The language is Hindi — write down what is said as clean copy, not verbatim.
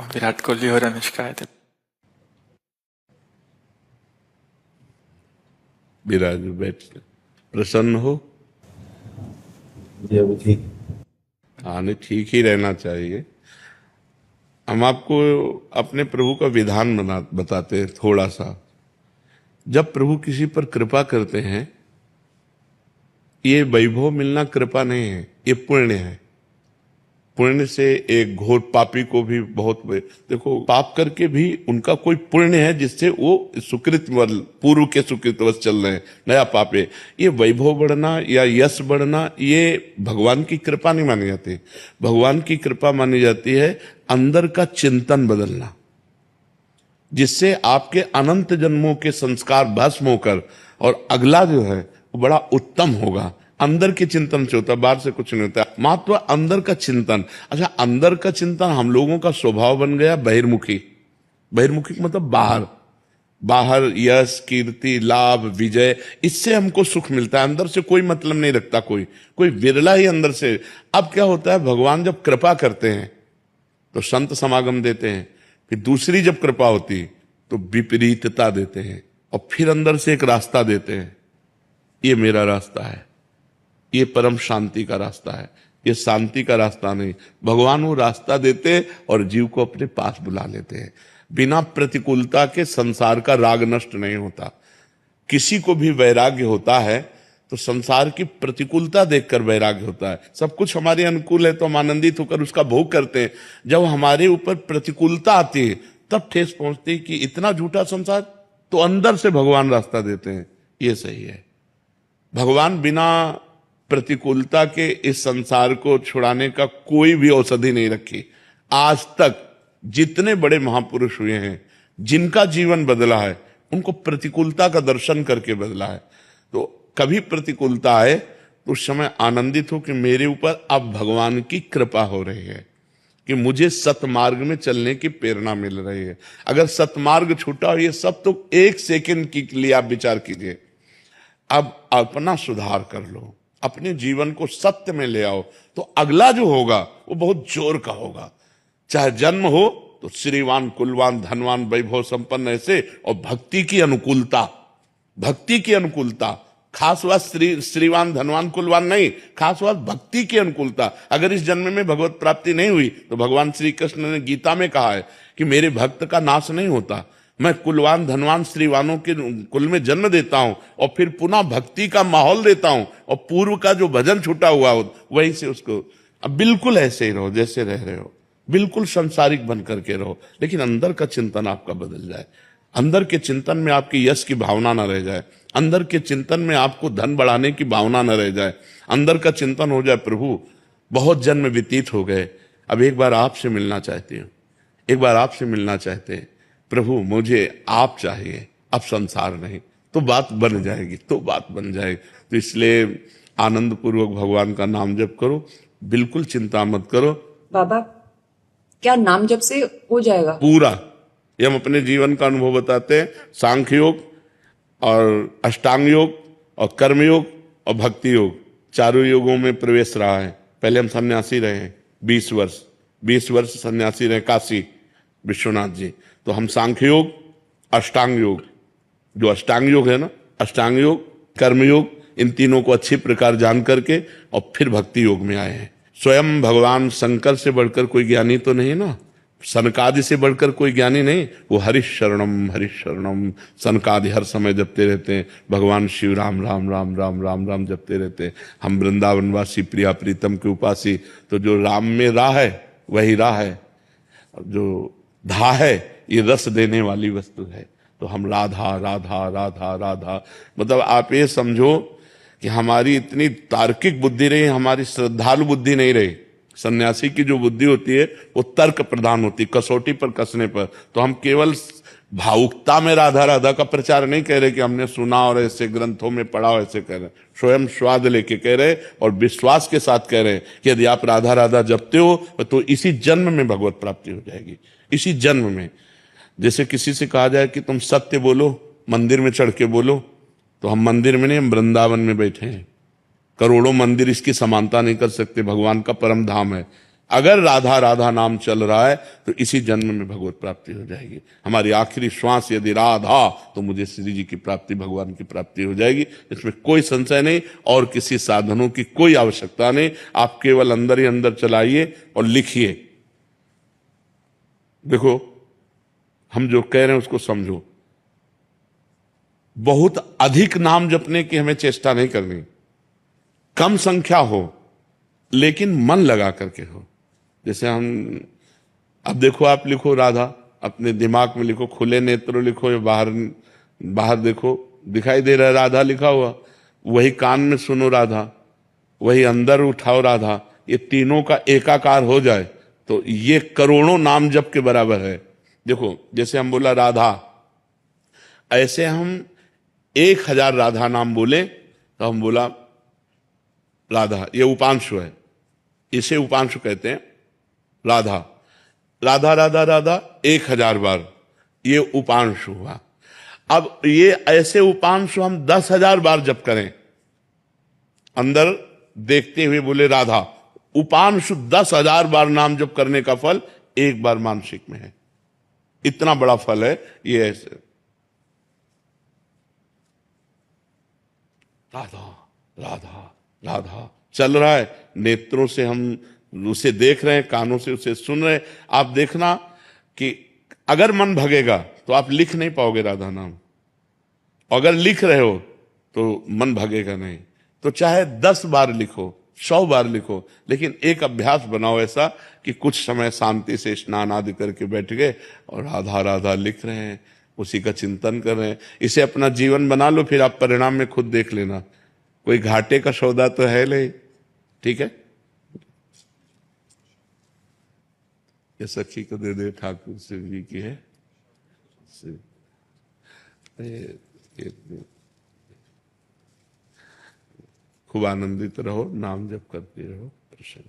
विराट कोहली और अनुष्का आए थे। विराज बैठ प्रसन्न हो? जी अभी ठीक। हाँ, नहीं, ठीक ही रहना चाहिए। हम आपको अपने प्रभु का विधान बताते हैं थोड़ा सा। जब प्रभु किसी पर कृपा करते हैं, ये वैभव मिलना कृपा नहीं है, ये पुण्य है। पुण्य से एक घोर पापी को भी बहुत, देखो, पाप करके भी उनका कोई पुण्य है जिससे वो सुकृत पूर्व के सुकृतवश चल रहे हैं, नया पाप है। ये वैभव बढ़ना या यश बढ़ना ये भगवान की कृपा नहीं मानी जाती। भगवान की कृपा मानी जाती है अंदर का चिंतन बदलना, जिससे आपके अनंत जन्मों के संस्कार भस्म होकर और अगला जो है वो बड़ा उत्तम होगा। अंदर के चिंतन से होता है, बाहर से कुछ नहीं होता। महत्व अंदर का चिंतन। अच्छा, अंदर का चिंतन हम लोगों का स्वभाव बन गया बहिर्मुखी। बहिर्मुखी मतलब बाहर, बाहर यश, कीर्ति, लाभ, विजय, इससे हमको सुख मिलता है। अंदर से कोई मतलब नहीं रखता कोई विरला ही अंदर से। अब क्या होता है, भगवान जब कृपा करते हैं तो संत समागम देते हैं, फिर दूसरी जब कृपा होती तो विपरीतता देते हैं, और फिर अंदर से एक रास्ता देते हैं, ये मेरा रास्ता है, ये परम शांति का रास्ता है, ये शांति का रास्ता नहीं। भगवान वो रास्ता देते और जीव को अपने पास बुला लेते हैं। बिना प्रतिकूलता के संसार का राग नष्ट नहीं होता। किसी को भी वैराग्य होता है तो संसार की प्रतिकूलता देखकर वैराग्य होता है। सब कुछ हमारे अनुकूल है तो हम आनंदित होकर उसका भोग करते हैं। जब हमारे ऊपर प्रतिकूलता आती है तब ठेस पहुंचती है कि इतना झूठा संसार, तो अंदर से भगवान रास्ता देते हैं, ये सही है। भगवान बिना प्रतिकूलता के इस संसार को छुड़ाने का कोई भी औषधि नहीं रखी। आज तक जितने बड़े महापुरुष हुए हैं, जिनका जीवन बदला है, उनको प्रतिकूलता का दर्शन करके बदला है। तो कभी प्रतिकूलता आए तो उस समय आनंदित हो कि मेरे ऊपर अब भगवान की कृपा हो रही है, कि मुझे सतमार्ग में चलने की प्रेरणा मिल रही है। अगर सतमार्ग छूटा, और ये सब तो एक सेकंड के लिए आप विचार कीजिए। अब अपना सुधार कर लो, अपने जीवन को सत्य में ले आओ, तो अगला जो होगा वो बहुत जोर का होगा। चाहे जन्म हो तो श्रीवान, कुलवान, धनवान, वैभव संपन्न ऐसे, और भक्ति की अनुकूलता, भक्ति की अनुकूलता। खास बात श्रीवान, धनवान, कुलवान नहीं, खास बात भक्ति की अनुकूलता। अगर इस जन्म में भगवत प्राप्ति नहीं हुई तो भगवान श्री कृष्ण ने गीता में कहा है कि मेरे भक्त का नाश नहीं होता। मैं कुलवान, धनवान, श्रीवानों के कुल में जन्म देता हूं और फिर पुनः भक्ति का माहौल देता हूं, और पूर्व का जो भजन छूटा हुआ हो वहीं से उसको। अब बिल्कुल ऐसे ही रहो जैसे रह रहे हो, बिल्कुल संसारिक बन करके रहो, लेकिन अंदर का चिंतन आपका बदल जाए। अंदर के चिंतन में आपकी यश की भावना न रह जाए, अंदर के चिंतन में आपको धन बढ़ाने की भावना न रह जाए। अंदर का चिंतन हो जाए, प्रभु बहुत जन्म व्यतीत हो गए, अब एक बार आपसे मिलना चाहती हूँ, एक बार आपसे मिलना चाहते हैं प्रभु, मुझे आप चाहिए, अब संसार नहीं। तो बात बन जाएगी, तो बात बन जाएगी। तो इसलिए आनंद पूर्वक भगवान का नाम जप करो, बिल्कुल चिंता मत करो। बाबा, क्या नाम जप से हो जाएगा पूरा? ये हम अपने जीवन का अनुभव बताते हैं। सांख्य योग और अष्टांग योग और कर्म योग और भक्ति योग, चारों योगों में प्रवेश रहा है। पहले हम सन्यासी रहे हैं 20 वर्ष सन्यासी रहे काशी विश्वनाथ जी। तो हम सांख्य योग, अष्टांग योग, जो अष्टांग योग है ना, अष्टांग योग, कर्म योग, इन तीनों को अच्छी प्रकार जान करके और फिर भक्ति योग में आए हैं। स्वयं भगवान शंकर से बढ़कर कोई ज्ञानी तो नहीं ना, सनकादि से बढ़कर कोई ज्ञानी नहीं। वो हरिशरणम हरिशरणम सनकादि हर समय जपते रहते हैं। भगवान शिव राम राम राम राम राम राम जपते रहते हैं। हम वृंदावनवासी प्रिया प्रीतम के उपासी, तो जो राम में राह है वही राह है, जो धा है ये रस देने वाली वस्तु है। तो हम राधा राधा राधा राधा, मतलब आप ये समझो कि हमारी इतनी तार्किक बुद्धि रही, हमारी श्रद्धालु बुद्धि नहीं रही। सन्यासी की जो बुद्धि होती है वो तर्क प्रधान होती, कसौटी पर कसने पर। तो हम केवल भावुकता में राधा राधा का प्रचार नहीं कह रहे कि हमने सुना और ऐसे ग्रंथों में पढ़ा और ऐसे कह रहे, स्वयं स्वाद लेके कह रहे और विश्वास के साथ कह रहे कि यदि आप राधा राधा जपते हो तो इसी जन्म में भगवत प्राप्ति हो जाएगी, इसी जन्म में। जैसे किसी से कहा जाए कि तुम सत्य बोलो, मंदिर में चढ़ के बोलो, तो हम मंदिर में नहीं, हम वृंदावन में बैठे हैं। करोड़ों मंदिर इसकी समानता नहीं कर सकते, भगवान का परम धाम है। अगर राधा राधा नाम चल रहा है तो इसी जन्म में भगवत प्राप्ति हो जाएगी। हमारी आखिरी श्वास यदि राधा, तो मुझे श्री जी की प्राप्ति, भगवान की प्राप्ति हो जाएगी। इसमें कोई संशय नहीं और किसी साधनों की कोई आवश्यकता नहीं। आप केवल अंदर ही अंदर चलाइए और लिखिए। देखो, हम जो कह रहे हैं उसको समझो। बहुत अधिक नाम जपने की हमें चेष्टा नहीं करनी, कम संख्या हो लेकिन मन लगा करके हो। जैसे हम, अब देखो, आप लिखो राधा, अपने दिमाग में लिखो, खुले नेत्र लिखो या बाहर बाहर देखो, दिखाई दे रहा है राधा लिखा हुआ, वही कान में सुनो राधा, वही अंदर उठाओ राधा, ये तीनों का एकाकार हो जाए तो ये करोड़ों नाम जप के बराबर है। देखो, जैसे हम बोला राधा, ऐसे हम 1000 राधा नाम बोले तो हम बोला राधा, ये उपांशु है, इसे उपांशु कहते हैं। राधा राधा राधा राधा 1000 बार, ये उपांशु हुआ। अब ये ऐसे उपांशु हम 10,000 बार जप करें, अंदर देखते हुए बोले राधा, उपांशु 10,000 बार नाम जप करने का फल एक बार मानसिक में है। इतना बड़ा फल है ये। ऐसे राधा राधा राधा चल रहा है, नेत्रों से हम उसे देख रहे हैं, कानों से उसे सुन रहे हैं। आप देखना कि अगर मन भगेगा तो आप लिख नहीं पाओगे राधा नाम, अगर लिख रहे हो तो मन भगेगा नहीं। तो चाहे 10 बार लिखो, 100 बार लिखो, लेकिन एक अभ्यास बनाओ ऐसा कि कुछ समय शांति से स्नान आदि करके बैठ गए और राधा राधा लिख रहे हैं, उसी का चिंतन कर रहे हैं। इसे अपना जीवन बना लो, फिर आप परिणाम में खुद देख लेना। कोई घाटे का सौदा तो है नहीं, ठीक है। ये सखी को दे दे, ठाकुर शिव जी की है। खूब आनंदित रहो, नाम जप करते रहो, प्रसन्न।